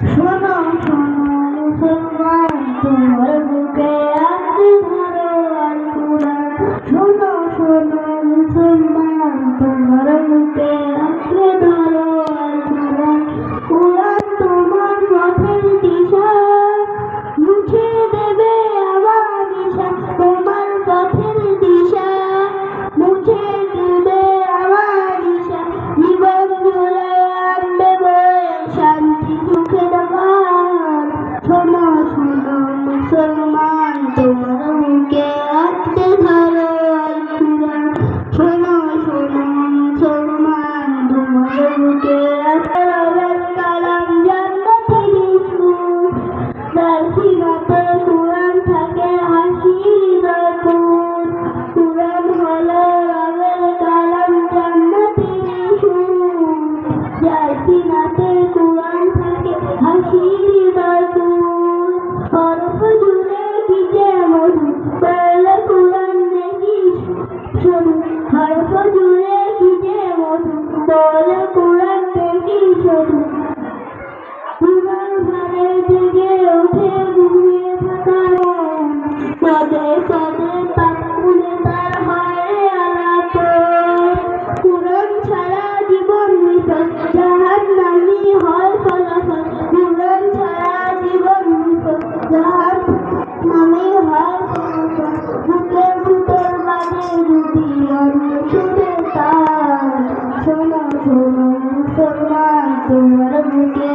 শোনো শোনো মুসলমান, তোমার বুকে আছে ধরো আল কুরআন। শোনো শোনো মুসলমান, তোমার বুকে আছে ধরো আল কুরআন। কুরআন তোমার পথের দিশা, মুছে দেবে আমার দিশা। তোমার পথের দিশা মুছে দেবে আমার দিশা। জীবন জুড়ে আনবে বয়ে শান্তি সুখের মান। শোনো শোনো মুসলমান, তোমার বুকে আছে ধরো আল কুরআন। শোনো শোনো মুসলমান, তোমার বুকে আছে কালাম জান্নাতের স্কুল। তার সিনাতে কুরআন থাকে হাসির ফুল। কুরআন হলো রবের কালাম জান্নাতের সুর। যার সিনাতে কুরআন থাকে হাসির ফুল। হরফ জুড়ে কি যে মধু, পড়লে কুরআন দেখি শুধু। হরফ জুড়ে কি যে মধু, পড়লে কুরআন দেখি শুধু। কুরআন ঘরে জেগে ওঠে ঘুমিয়ে থাকা মন। পদে পদে পাপ খুলে তার হয় আলাপন। কুরআন ছাড়া জীবন বিফল, জাহান্নামী হয় ফলাফল। কুরআন ছাড়া জীবন বিফল, জাহান্নামী হয় ফলাফল। বুকের ভিতর বাজে যদি অন্য সুরে তার। শোনো শোনো মুসলমান, তোমার বুকে